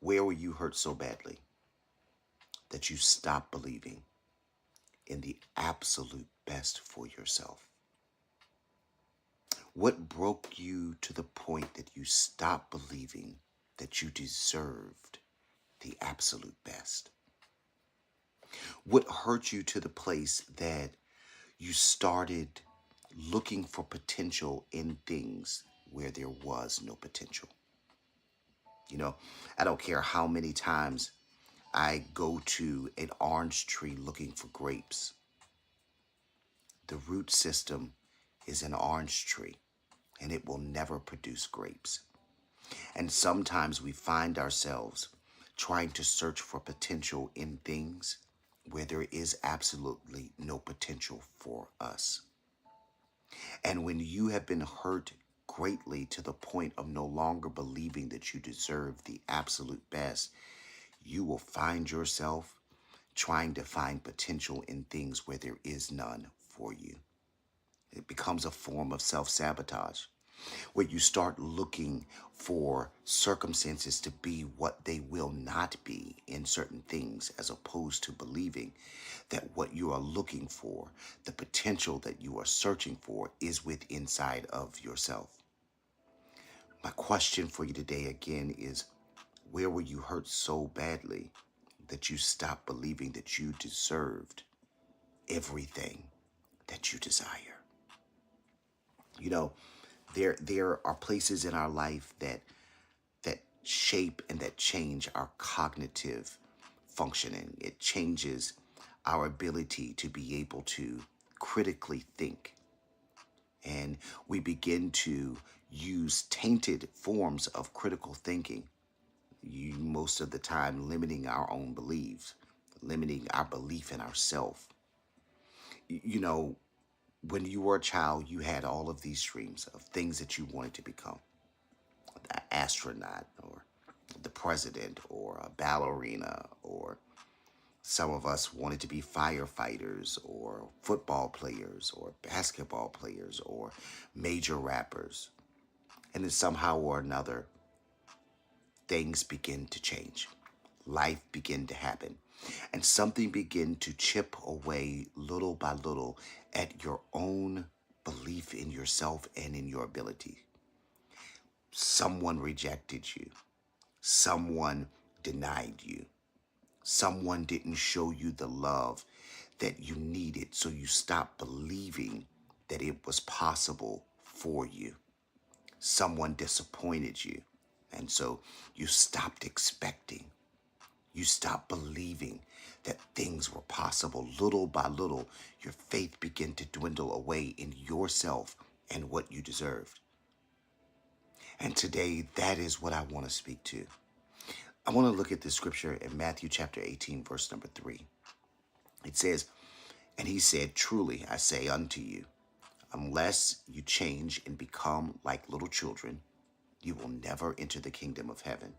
Where were you hurt so badly that you stopped believing in the absolute best for yourself? What broke you to the point that you stopped believing that you deserved the absolute best? What hurt you to the place that you started looking for potential in things where there was no potential? You know, I don't care how many times I go to an orange tree looking for grapes. The root system is an orange tree and it will never produce grapes. And sometimes we find ourselves trying to search for potential in things where there is absolutely no potential for us. And when you have been hurt greatly to the point of no longer believing that you deserve the absolute best, you will find yourself trying to find potential in things where there is none for you. It becomes a form of self-sabotage, where you start looking for circumstances to be what they will not be in certain things, as opposed to believing that what you are looking for, the potential that you are searching for, is within inside of yourself. My question for you today again is, where were you hurt so badly that you stopped believing that you deserved everything that you desire? You know, there are places in our life that shape and that change our cognitive functioning. It changes our ability to be able to critically think. And we begin to use tainted forms of critical thinking, you most of the time limiting our own beliefs, limiting our belief in ourselves. You know, when you were a child, you had all of these dreams of things that you wanted to become: an astronaut, or the president, or a ballerina, or some of us wanted to be firefighters, or football players, or basketball players, or major rappers. And then somehow or another, things begin to change. Life begin to happen. And something begin to chip away little by little at your own belief in yourself and in your ability. Someone rejected you. Someone denied you. Someone didn't show you the love that you needed, so you stopped believing that it was possible for you. Someone disappointed you, and so you stopped expecting. You stopped believing that things were possible. Little by little, your faith began to dwindle away in yourself and what you deserved. And today, that is what I want to speak to. I want to look at the scripture in Matthew chapter 18, verse number 3. It says, "And he said, truly, I say unto you, unless you change and become like little children, you will never enter the kingdom of heaven."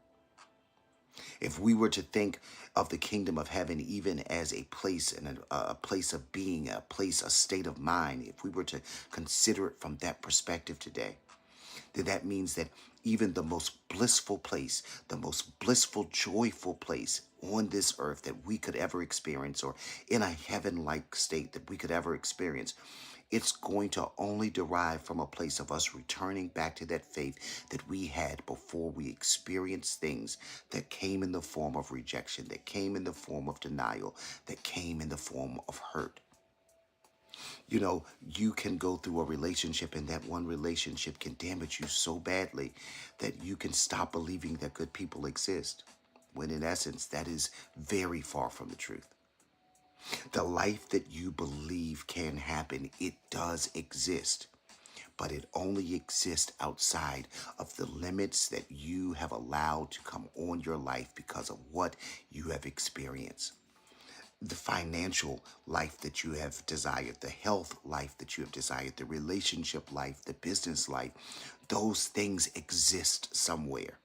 If we were to think of the kingdom of heaven even as a place and a place of being, a place, a state of mind, if we were to consider it from that perspective today, then that means that even the most blissful place, the most blissful, joyful place on this earth that we could ever experience, or in a heaven-like state that we could ever experience, it's going to only derive from a place of us returning back to that faith that we had before we experienced things that came in the form of rejection, that came in the form of denial, that came in the form of hurt. You know, you can go through a relationship, and that one relationship can damage you so badly that you can stop believing that good people exist, when in essence, that is very far from the truth. The life that you believe can happen, it does exist, but it only exists outside of the limits that you have allowed to come on your life because of what you have experienced. The financial life that you have desired, the health life that you have desired, the relationship life, the business life, those things exist somewhere.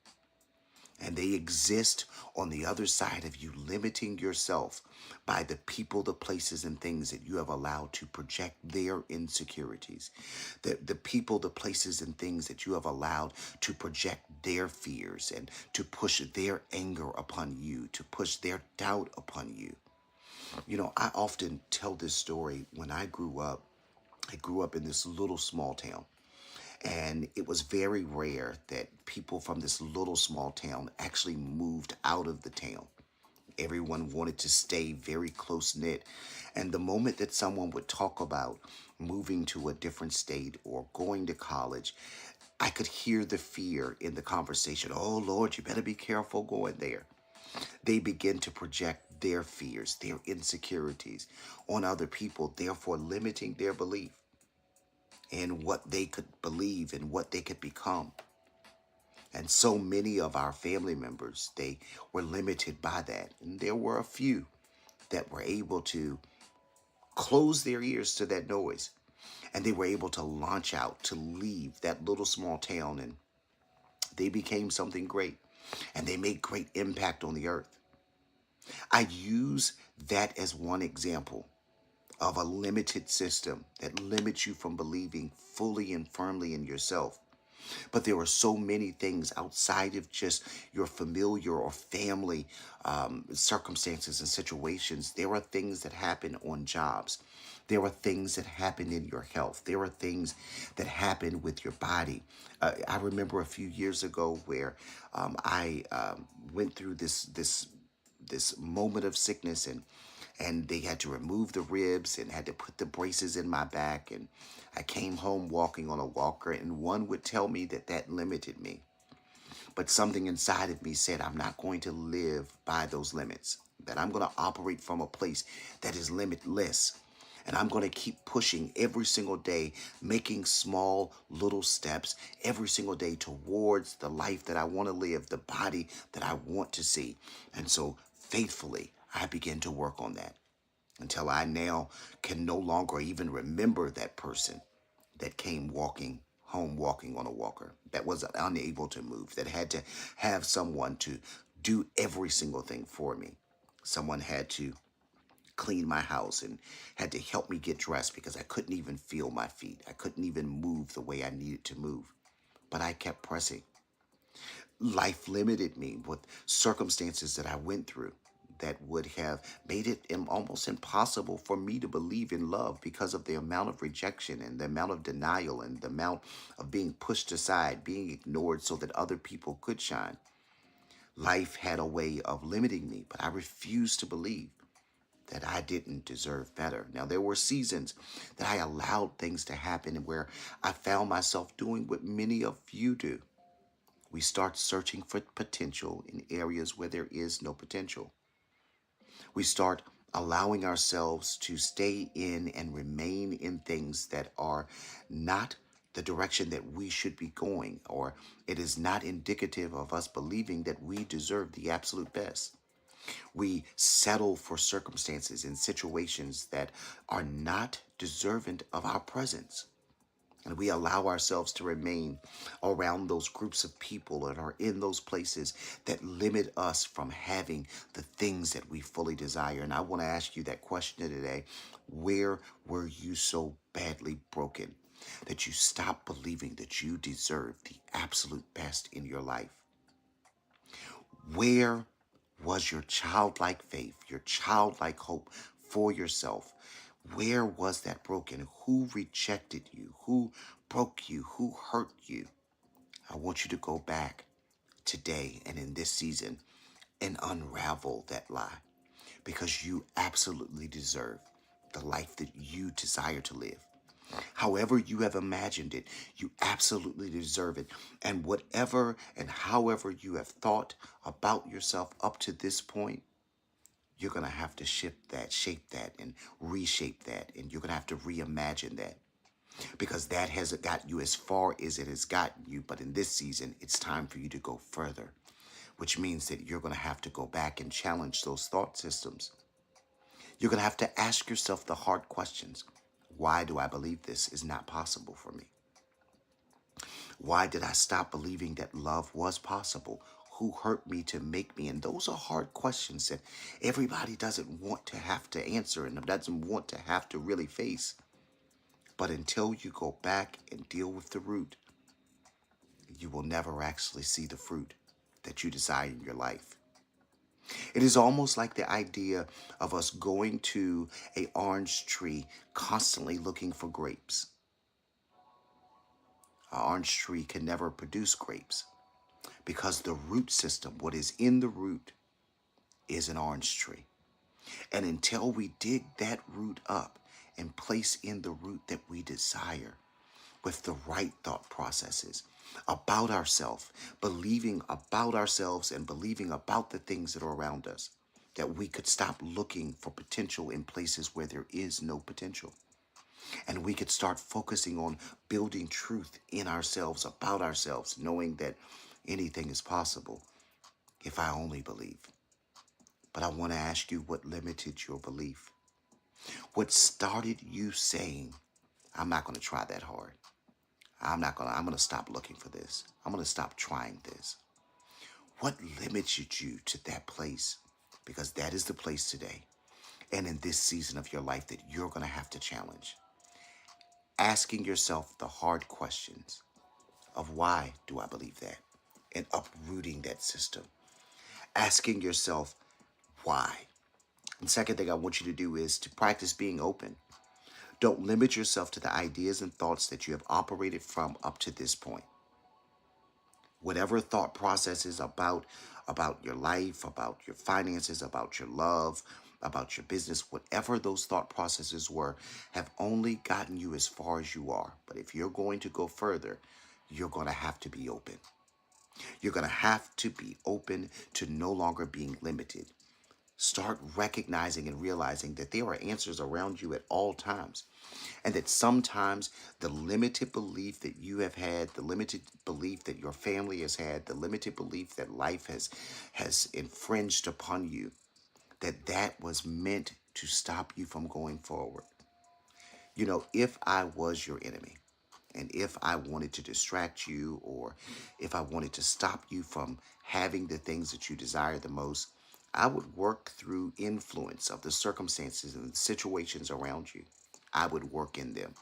And they exist on the other side of you limiting yourself by the people, the places, and things that you have allowed to project their insecurities. The people, the places, and things that you have allowed to project their fears and to push their anger upon you, to push their doubt upon you. You know, I often tell this story. When I grew up in this little small town. And it was very rare that people from this little small town actually moved out of the town. Everyone wanted to stay very close knit. And the moment that someone would talk about moving to a different state or going to college, I could hear the fear in the conversation. Oh, Lord, you better be careful going there. They begin to project their fears, their insecurities on other people, therefore limiting their belief in what they could believe and what they could become. And so many of our family members, they were limited by that. And there were a few that were able to close their ears to that noise. And they were able to launch out, to leave that little small town. And they became something great. And they made great impact on the earth. I use that as one example of a limited system that limits you from believing fully and firmly in yourself. But there are so many things outside of just your familiar or family circumstances and situations. There are things that happen on jobs. There are things that happen in your health. There are things that happen with your body. I remember a few years ago where I went through this moment of sickness, and they had to remove the ribs and had to put the braces in my back, and I came home walking on a walker, and one would tell me that that limited me. But something inside of me said, I'm not going to live by those limits, that I'm going to operate from a place that is limitless. And I'm going to keep pushing every single day, making small little steps every single day towards the life that I want to live, the body that I want to see. And so faithfully, I began to work on that until I now can no longer even remember that person that came walking home, walking on a walker, that was unable to move, that had to have someone to do every single thing for me. Someone had to clean my house and had to help me get dressed because I couldn't even feel my feet. I couldn't even move the way I needed to move. But I kept pressing. Life limited me with circumstances that I went through that would have made it almost impossible for me to believe in love because of the amount of rejection and the amount of denial and the amount of being pushed aside, being ignored so that other people could shine. Life had a way of limiting me, but I refused to believe that I didn't deserve better. Now, there were seasons that I allowed things to happen where I found myself doing what many of you do. We start searching for potential in areas where there is no potential. We start allowing ourselves to stay in and remain in things that are not the direction that we should be going, or it is not indicative of us believing that we deserve the absolute best. We settle for circumstances and situations that are not deserving of our presence. And we allow ourselves to remain around those groups of people that are in those places that limit us from having the things that we fully desire. And I want to ask you that question today. Where were you so badly broken that you stopped believing that you deserve the absolute best in your life? Where was your childlike faith, your childlike hope for yourself? Where was that broken? Who rejected you? Who broke you? Who hurt you? I want you to go back today and in this season and unravel that lie, because you absolutely deserve the life that you desire to live. However you have imagined it, you absolutely deserve it. And whatever and however you have thought about yourself up to this point, you're going to have to shape that, and reshape that. And you're going to have to reimagine that, because that hasn't got you as far as it has gotten you. But in this season, it's time for you to go further, which means that you're going to have to go back and challenge those thought systems. You're going to have to ask yourself the hard questions. Why do I believe this is not possible for me? Why did I stop believing that love was possible? who hurt me to make me? And those are hard questions that everybody doesn't want to have to answer and doesn't want to have to really face. But until you go back and deal with the root, you will never actually see the fruit that you desire in your life. It is almost like the idea of us going to an orange tree constantly looking for grapes. An orange tree can never produce grapes because the root system, what is in the root, is an orange tree. And until we dig that root up and place in the root that we desire with the right thought processes about ourselves, believing about ourselves and believing about the things that are around us, that we could stop looking for potential in places where there is no potential. And we could start focusing on building truth in ourselves, about ourselves, knowing that anything is possible if I only believe. But I want to ask you, what limited your belief? What started you saying, I'm not going to try that hard. I'm going to stop looking for this. I'm going to stop trying this. What limited you to that place? Because that is the place today and in this season of your life that you're going to have to challenge. Asking yourself the hard questions of why do I believe that? And uprooting that system. Asking yourself why. And second thing I want you to do is to practice being open. Don't limit yourself to the ideas and thoughts that you have operated from up to this point. Whatever thought processes about your life, about your finances, about your love, about your business, whatever those thought processes were, have only gotten you as far as you are. But if you're going to go further, you're going to have to be open. You're going to have to be open to no longer being limited. Start recognizing and realizing that there are answers around you at all times. And that sometimes the limited belief that you have had, the limited belief that your family has had, the limited belief that life has infringed upon you, that was meant to stop you from going forward. You know, if I was your enemy, and if I wanted to distract you, or if I wanted to stop you from having the things that you desire the most, I would work through influence of the circumstances and the situations around you. I would work in them.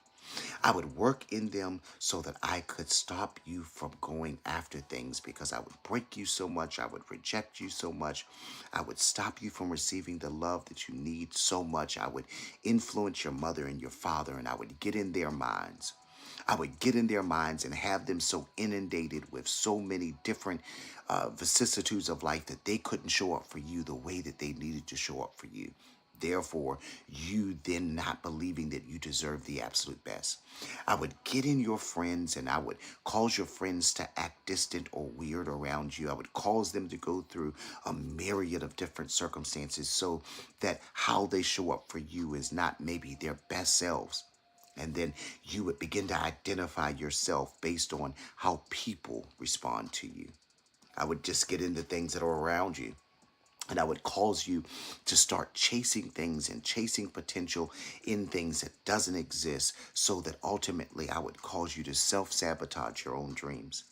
I would work in them so that I could stop you from going after things, because I would break you so much. I would reject you so much. I would stop you from receiving the love that you need so much. I would influence your mother and your father, and I would get in their minds. I would get in their minds and have them so inundated with so many different vicissitudes of life that they couldn't show up for you the way that they needed to show up for you. Therefore, you then not believing that you deserve the absolute best. I would get in your friends and I would cause your friends to act distant or weird around you. I would cause them to go through a myriad of different circumstances so that how they show up for you is not maybe their best selves. And then you would begin to identify yourself based on how people respond to you. I would just get into things that are around you. And I would cause you to start chasing things and chasing potential in things that doesn't exist, so that ultimately I would cause you to self-sabotage your own dreams.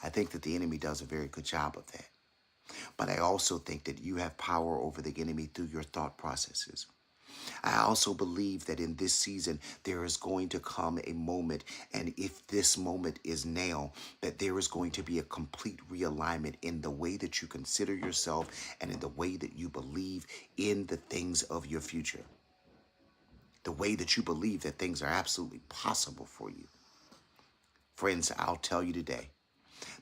I think that the enemy does a very good job of that. But I also think that you have power over the enemy through your thought processes. I also believe that in this season, there is going to come a moment, and if this moment is now, that there is going to be a complete realignment in the way that you consider yourself and in the way that you believe in the things of your future. The way that you believe that things are absolutely possible for you. Friends, I'll tell you today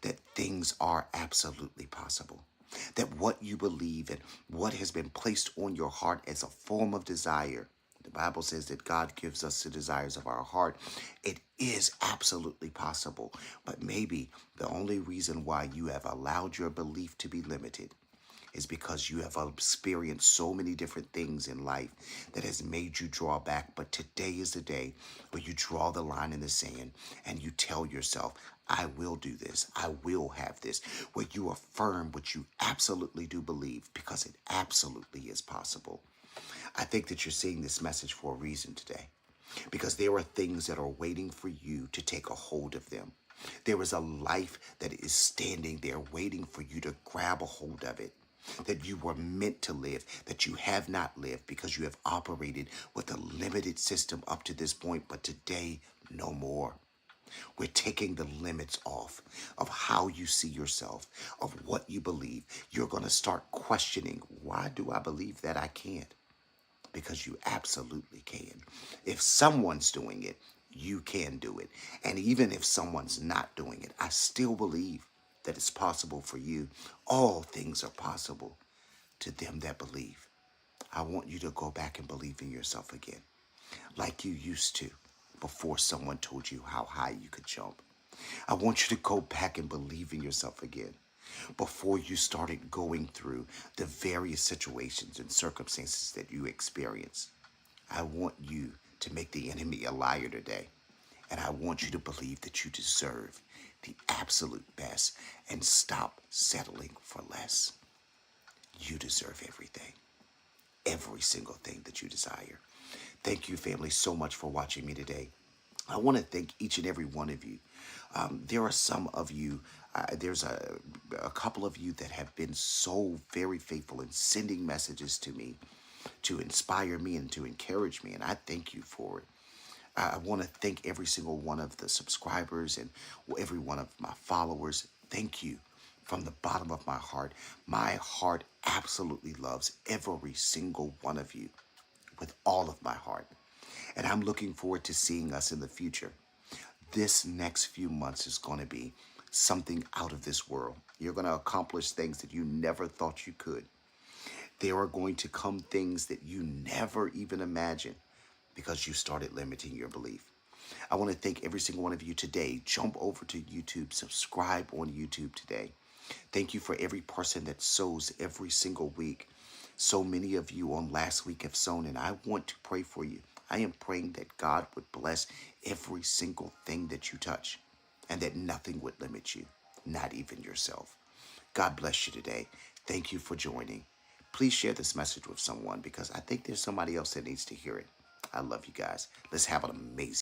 that things are absolutely possible. That what you believe and what has been placed on your heart as a form of desire, the Bible says that God gives us the desires of our heart. It is absolutely possible. But maybe the only reason why you have allowed your belief to be limited is because you have experienced so many different things in life that has made you draw back. But today is the day where you draw the line in the sand and you tell yourself, I will do this. I will have this. Where you affirm what you absolutely do believe, because it absolutely is possible. I think that you're seeing this message for a reason today, because there are things that are waiting for you to take a hold of them. There is a life that is standing there waiting for you to grab a hold of it, that you were meant to live, that you have not lived because you have operated with a limited system up to this point, but today, no more. We're taking the limits off of how you see yourself, of what you believe. You're going to start questioning, why do I believe that I can't? Because you absolutely can. If someone's doing it, you can do it. And even if someone's not doing it, I still believe that it's possible for you. All things are possible to them that believe. I want you to go back and believe in yourself again, like you used to before someone told you how high you could jump. I want you to go back and believe in yourself again before you started going through the various situations and circumstances that you experience. I want you to make the enemy a liar today. And I want you to believe that you deserve the absolute best and stop settling for less. You deserve everything, every single thing that you desire. Thank you, family, so much for watching me today. I want to thank each and every one of you. There are some of you, there's a couple of you that have been so very faithful in sending messages to me to inspire me and to encourage me, and I thank you for it. I want to thank every single one of the subscribers and every one of my followers. Thank you from the bottom of my heart. My heart absolutely loves every single one of you with all of my heart. And I'm looking forward to seeing us in the future. This next few months is going to be something out of this world. You're going to accomplish things that you never thought you could. There are going to come things that you never even imagined because you started limiting your belief. I want to thank every single one of you today. Jump over to YouTube, subscribe on YouTube today. Thank you for every person that sows every single week. So many of you on last week have sown, and I want to pray for you. I am praying that God would bless every single thing that you touch and that nothing would limit you, not even yourself. God bless you today. Thank you for joining. Please share this message with someone because I think there's somebody else that needs to hear it. I love you guys. Let's have an amazing